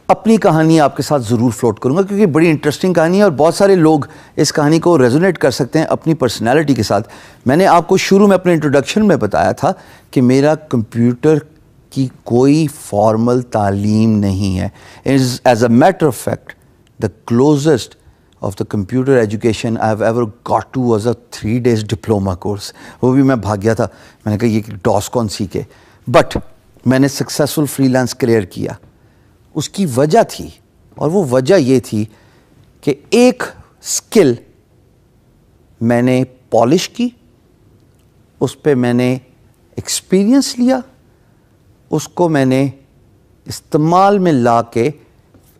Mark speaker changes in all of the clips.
Speaker 1: اپنی کہانی آپ کے ساتھ ضرور فلوٹ کروں گا کیونکہ بڑی انٹرسٹنگ کہانی ہے اور بہت سارے لوگ اس کہانی کو ریزونیٹ کر سکتے ہیں اپنی پرسنالٹی کے ساتھ. میں نے آپ کو شروع میں اپنے انٹروڈکشن میں بتایا تھا کہ میرا کمپیوٹر کی کوئی فارمل تعلیم نہیں ہے. As a matter of fact the closest of the computer education I have ever got to was a 3 days diploma course. وہ بھی میں بھاگ گیا تھا. میں نے کہا یہ ڈاس کون سیکھے. بٹ میں نے سکسیسفل فری لانس کلیئر کیا. اس کی وجہ تھی اور وہ وجہ یہ تھی کہ ایک اسکل میں نے پالش کی, اس پہ میں نے ایکسپیرئنس لیا, اس کو میں نے استعمال میں لا کے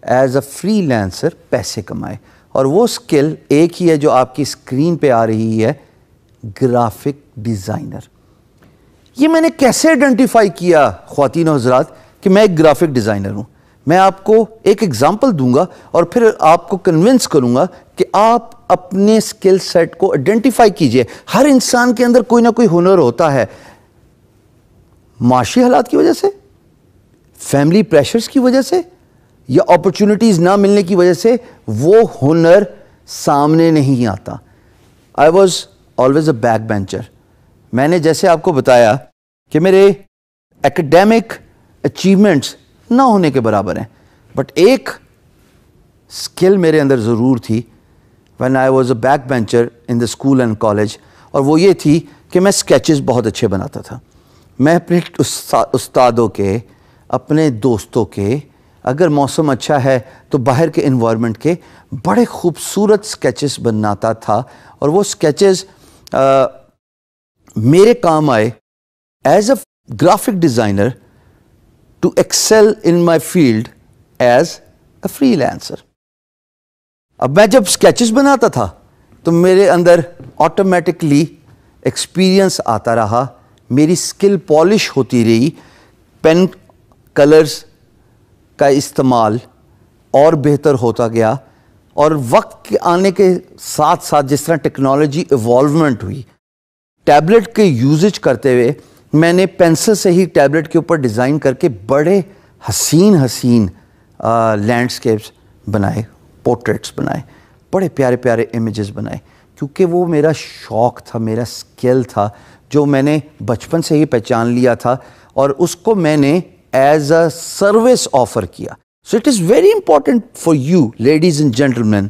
Speaker 1: ایز اے فری لینسر پیسے کمائے. اور وہ اسکل ایک ہی ہے جو آپ کی اسکرین پہ آ رہی ہے, گرافک ڈیزائنر. یہ میں نے کیسے آئیڈینٹیفائی کیا خواتین و حضرات کہ میں ایک گرافک ڈیزائنر ہوں؟ میں آپ کو ایک ایگزامپل دوں گا اور پھر آپ کو کنونس کروں گا کہ آپ اپنے اسکل سیٹ کو آئیڈینٹیفائی کیجئے. ہر انسان کے اندر کوئی نہ کوئی ہنر ہوتا ہے. معاشی حالات کی وجہ سے, فیملی پریشرز کی وجہ سے, یا اپرچونٹیز نہ ملنے کی وجہ سے وہ ہنر سامنے نہیں آتا. I was always a back bencher. میں نے جیسے آپ کو بتایا کہ میرے ایکڈیمک اچیومنٹس نہ ہونے کے برابر ہیں, بٹ ایک اسکل میرے اندر ضرور تھی when I was a back bencher in the school and college, اور وہ یہ تھی کہ میں اسکیچز بہت اچھے بناتا تھا. میں اپنے استادوں کے, اپنے دوستوں کے, اگر موسم اچھا ہے تو باہر کے انوائرمنٹ کے بڑے خوبصورت اسکیچز بناتا تھا. اور وہ اسکیچز میرے کام آئے as a graphic designer to excel in my field as a freelancer. اب میں جب اسکیچز بناتا تھا تو میرے اندر آٹومیٹکلی ایکسپیرئنس آتا رہا, میری اسکل پالش ہوتی رہی, پین کلرز کا استعمال اور بہتر ہوتا گیا. اور وقت کے آنے کے ساتھ ساتھ جس طرح ٹیکنالوجی ایوالومنٹ ہوئی, ٹیبلٹ کے یوزج کرتے ہوئے میں نے پینسل سے ہی ٹیبلٹ کے اوپر ڈیزائن کر کے بڑے حسین لینڈسکیپس بنائے, پورٹریٹس بنائے, بڑے پیارے پیارے امیجز بنائے, کیونکہ وہ میرا شوق تھا, میرا اسکل تھا جو میں نے بچپن سے ہی پہچان لیا تھا اور اس کو میں نے ایز اے سروس آفر کیا. So it is very important for you ladies and gentleman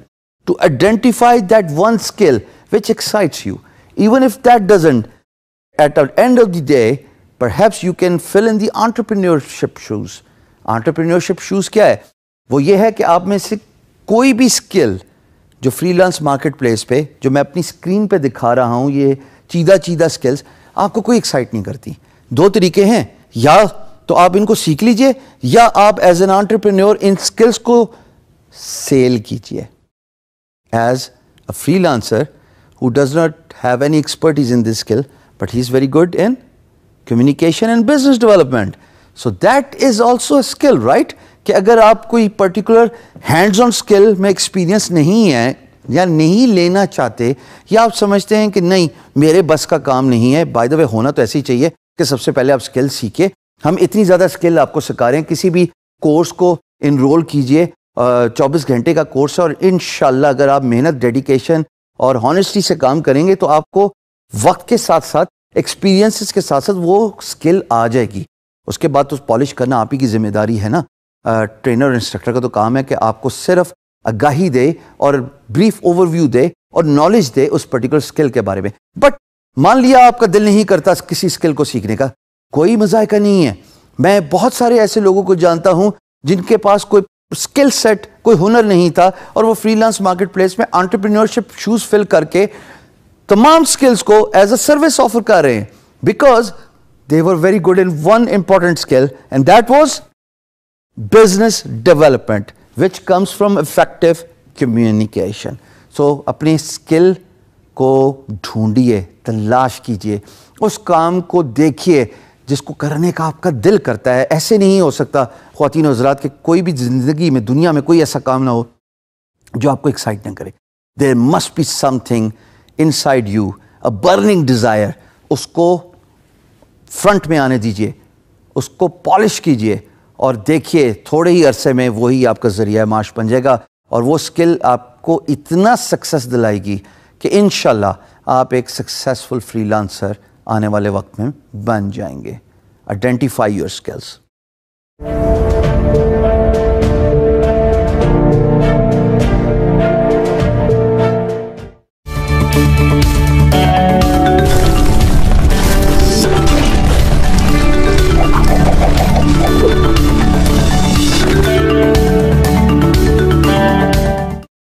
Speaker 1: to identify that one skill which excites you, even if that doesn't at the end of the day perhaps you can fill in the entrepreneurship shoes. entrepreneurship shoes کیا ہے؟ وہ یہ ہے کہ آپ میں سے کوئی بھی اسکل جو فری لانس مارکیٹ پلیس پہ جو میں اپنی اسکرین پہ دکھا رہا ہوں, یہ چیدہ اسکلز آپ کو کوئی ایکسائٹ نہیں کرتی. دو طریقے ہیں, یا تو آپ ان کو سیکھ لیجئے یا آپ as an entrepreneur in skills کو سیل کیجئے. As a free lancer who does not have any expertise in this skill, but he is very good in communication and business development. So that is also a skill, right? کہ اگر آپ کوئی particular hands on skill میں experience نہیں ہے یا نہیں لینا چاہتے, یا آپ سمجھتے ہیں کہ نہیں میرے بس کا کام نہیں ہے, بائی دا وے ہونا تو ایسے ہی چاہیے کہ سب سے پہلے آپ اسکل سیکھیں. ہم اتنی زیادہ اسکل آپ کو سکھا رہے ہیں, کسی بھی کورس کو انرول کیجئے, 24 گھنٹے کا کورس ہے, اور انشاءاللہ اگر آپ محنت, ڈیڈیکیشن اور ہانیسٹی سے کام کریں گے تو آپ کو وقت کے ساتھ ساتھ ایکسپیرینسز کے ساتھ ساتھ وہ اسکل آ جائے گی. اس کے بعد تو پالش کرنا آپ ہی کی ذمہ داری ہے نا. ٹرینر اور انسٹرکٹر کا تو کام ہے کہ آپ کو صرف آگاہی دے اور بریف اوور ویو دے اور نالج دے اس پرٹیکولر اسکل کے بارے میں. بٹ مان لیا آپ کا دل نہیں کرتا کسی اسکل کو سیکھنے کا, کوئی مذائقہ نہیں ہے. میں بہت سارے ایسے لوگوں کو جانتا ہوں جن کے پاس کوئی اسکل سیٹ, کوئی ہنر نہیں تھا, اور وہ فری لانس مارکیٹ پلیس میں انٹرپرینورشپ شوز فل کر کے تمام اسکلز کو ایز اے سروس آفر کر رہے ہیں, because they were very good in one important skill, and that was business development, which comes from effective communication. So اپنی skill کو ڈھونڈیے, تلاش کیجئے, اس کام کو دیکھیے جس کو کرنے کا آپ کا دل کرتا ہے. ایسے نہیں ہو سکتا خواتین و حضرات کہ کوئی بھی زندگی میں, دنیا میں کوئی ایسا کام نہ ہو جو آپ کو ایکسائٹ نہ کرے. There must be something inside you, a burning desire. اس کو فرنٹ میں آنے دیجئے, اس کو پالش کیجئے, اور دیکھیے تھوڑے ہی عرصے میں وہی آپ کا ذریعہ معاش بن جائے گا اور وہ اسکل آپ کو اتنا سکسیس دلائے گی کہ انشاءاللہ آپ ایک سکسیسفل فری لانسر آنے والے وقت میں بن جائیں گے. Identify your skills.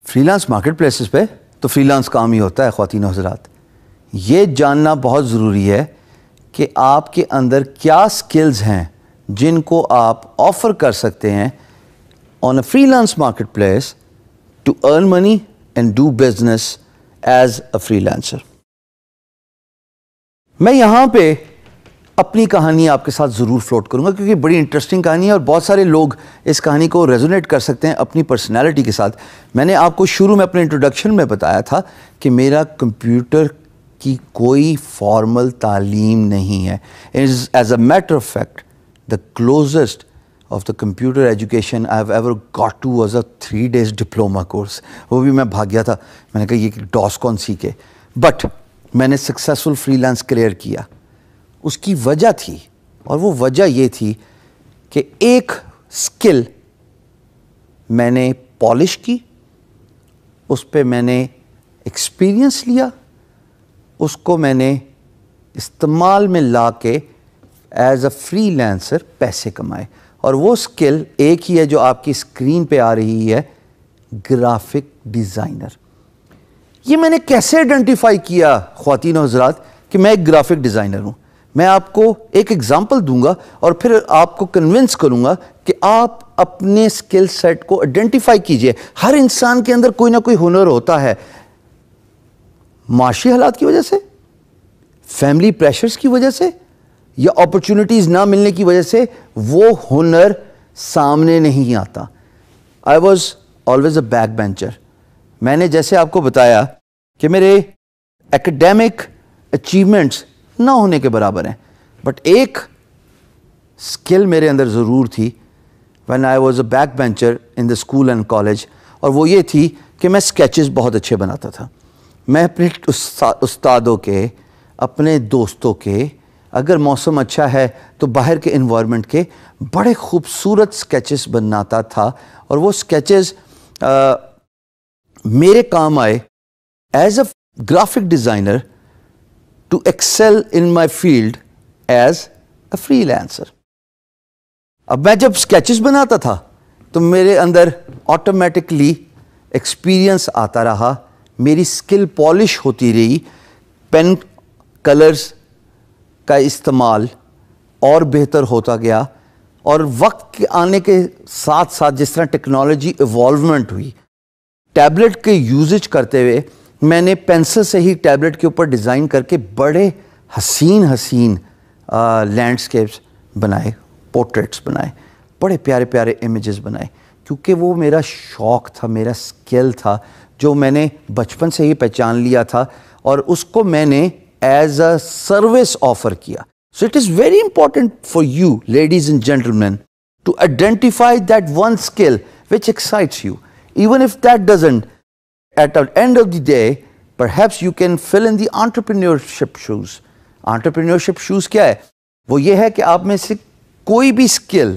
Speaker 1: Free lance market places پہ تو فری لانس کام ہی ہوتا ہے خواتین و حضرات. یہ جاننا بہت ضروری ہے کہ آپ کے اندر کیا سکلز ہیں جن کو آپ آفر کر سکتے ہیں on a freelance marketplace to earn money and do business as a freelancer. میں یہاں پہ اپنی کہانی آپ کے ساتھ ضرور فلوٹ کروں گا کیونکہ بڑی انٹرسٹنگ کہانی ہے اور بہت سارے لوگ اس کہانی کو ریزونیٹ کر سکتے ہیں اپنی پرسنالٹی کے ساتھ. میں نے آپ کو شروع میں اپنے انٹروڈکشن میں بتایا تھا کہ میرا کمپیوٹر کی کوئی فارمل تعلیم نہیں ہے. As a matter of fact the closest of the computer education I have ever got to was a 3 days diploma course. وہ بھی میں بھاگ گیا تھا. میں نے کہا یہ ڈاس کون سیکھے. بٹ میں نے سکسیسفل فری لانس کلیئر کیا. اس کی وجہ تھی اور وہ وجہ یہ تھی کہ ایک سکل میں نے پالش کی, اس پہ میں نے ایکسپیرینس لیا, اس کو میں نے استعمال میں لا کے ایز اے فری لانسر پیسے کمائے. اور وہ سکل ایک ہی ہے جو آپ کی اسکرین پہ آ رہی ہے, گرافک ڈیزائنر. یہ میں نے کیسے آئیڈینٹیفائی کیا خواتین و حضرات کہ میں ایک گرافک ڈیزائنر ہوں؟ میں آپ کو ایک ایگزامپل دوں گا اور پھر آپ کو کنونس کروں گا کہ آپ اپنے سکل سیٹ کو آئیڈینٹیفائی کیجئے. ہر انسان کے اندر کوئی نہ کوئی ہنر ہوتا ہے. معاشی حالات کی وجہ سے, فیملی پریشرز کی وجہ سے یا اپرچونٹیز نہ ملنے کی وجہ سے وہ ہنر سامنے نہیں آتا. I was always a back bencher. میں نے جیسے آپ کو بتایا کہ میرے ایکڈیمک اچیومنٹس نہ ہونے کے برابر ہیں, بٹ ایک سکل میرے اندر ضرور تھی when I was a back bencher in the school and college, اور وہ یہ تھی کہ میں سکیچز بہت اچھے بناتا تھا. میں اپنے استادوں کے, اپنے دوستوں کے, اگر موسم اچھا ہے تو باہر کے انوائرمنٹ کے بڑے خوبصورت سکیچز بناتا تھا. اور وہ سکیچز میرے کام آئے as a graphic designer to excel in my field as a freelancer. اب میں جب سکیچز بناتا تھا تو میرے اندر آٹومیٹکلی ایکسپیرینس آتا رہا, میری سکل پالش ہوتی رہی, پین کلرز کا استعمال اور بہتر ہوتا گیا. اور وقت کے آنے کے ساتھ ساتھ جس طرح ٹیکنالوجی ایوالومنٹ ہوئی, ٹیبلٹ کے یوزج کرتے ہوئے میں نے پینسل سے ہی ٹیبلٹ کے اوپر ڈیزائن کر کے بڑے حسین لینڈسکیپس بنائے, پورٹریٹس بنائے, بڑے پیارے پیارے امیجز بنائے, کیونکہ وہ میرا شوق تھا, میرا سکل تھا جو میں نے بچپن سے ہی پہچان لیا تھا اور اس کو میں نے ایز اے سروس آفر کیا. So it is very important for you ladies and gentleman to identify that one skill which excites you. Even if that doesn't, at the end of the day, perhaps you can fill in the entrepreneurship shoes. Entrepreneurship shoes کیا ہے؟ وہ یہ ہے کہ آپ میں سے کوئی بھی سکل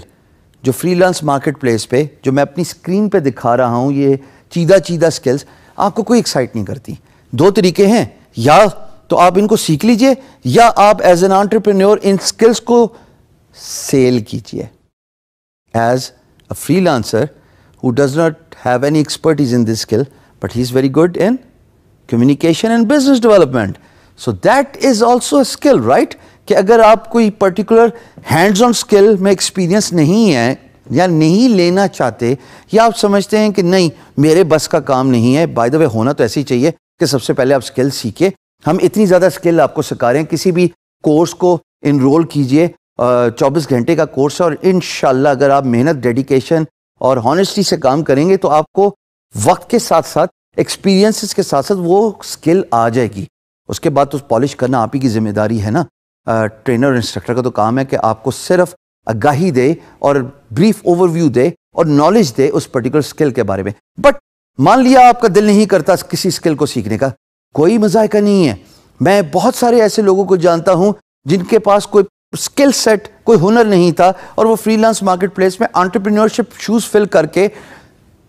Speaker 1: جو فری لانس مارکیٹ پلیس پہ جو میں اپنی اسکرین پہ دکھا رہا ہوں, یہ چیدہ سکلز آپ کو کوئی ایکسائٹ نہیں کرتی. 2 طریقے ہیں, یا تو آپ ان کو سیکھ لیجئے یا آپ as an entrepreneur in skills کو سیل کیجئے. As a free lancer who does not have any expertise in this skill, but he's very good in communication and business development. So that is also a skill, right? کہ اگر آپ کوئی particular hands on skill میں experience نہیں ہے یا نہیں لینا چاہتے, یا آپ سمجھتے ہیں کہ نہیں میرے بس کا کام نہیں ہے, بائی دا وے ہونا تو ایسے ہی چاہیے کہ سب سے پہلے آپ اسکل سیکھیں. ہم اتنی زیادہ اسکل آپ کو سکھا رہے ہیں, کسی بھی کورس کو انرول کیجئے, 24 گھنٹے کا کورس ہے, اور انشاءاللہ اگر آپ محنت, ڈیڈیکیشن اور ہانیسٹی سے کام کریں گے تو آپ کو وقت کے ساتھ ساتھ ایکسپیرینسز کے ساتھ ساتھ وہ سکل آ جائے گی. اس کے بعد تو پالش کرنا آپ ہی کی ذمہ داری ہے نا. ٹرینر اور انسٹرکٹر کا تو کام ہے کہ آپ کو صرف آگاہی دے اور brief overview دے اور knowledge دے اس particular skill کے بارے میں. But مان لیا آپ کا دل نہیں کرتا کسی skill کو سیکھنے کا, کوئی مذائقہ نہیں ہے. میں بہت سارے ایسے لوگوں کو جانتا ہوں جن کے پاس کوئی اسکل سیٹ, کوئی ہنر نہیں تھا, اور وہ فری لانس مارکیٹ پلیس میں انٹرپرینورشپ شوز فل کر کے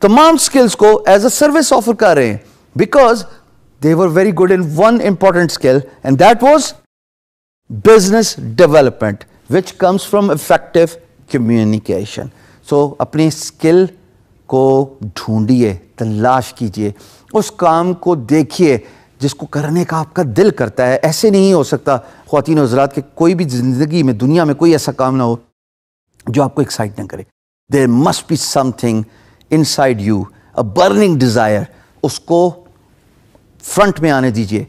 Speaker 1: تمام اسکلس کو ایز اے سروس آفر کر رہے ہیں, because they were very good in one important skill, and that was business development, which comes from effective communication. So اپنی skill کو ڈھونڈیے, تلاش کیجئے, اس کام کو دیکھیے جس کو کرنے کا آپ کا دل کرتا ہے. ایسے نہیں ہو سکتا خواتین و حضرات کہ کوئی بھی زندگی میں دنیا میں کوئی ایسا کام نہ ہو جو آپ کو ایکسائٹ نہ کرے. There must be something inside you, a burning desire. اس کو فرنٹ میں آنے دیجئے,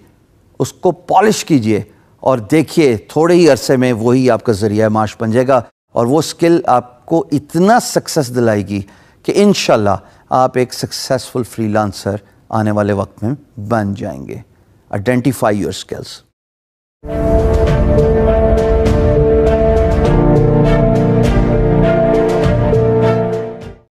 Speaker 1: اس کو پالش کیجئے, اور دیکھیے تھوڑے ہی عرصے میں وہی آپ کا ذریعہ معاش بن جائے گا, اور وہ اسکل آپ کو اتنا سکسیس دلائے گی کہ انشاءاللہ آپ ایک سکسیسفل فری لانسر آنے والے وقت میں بن جائیں گے. Identify your skills.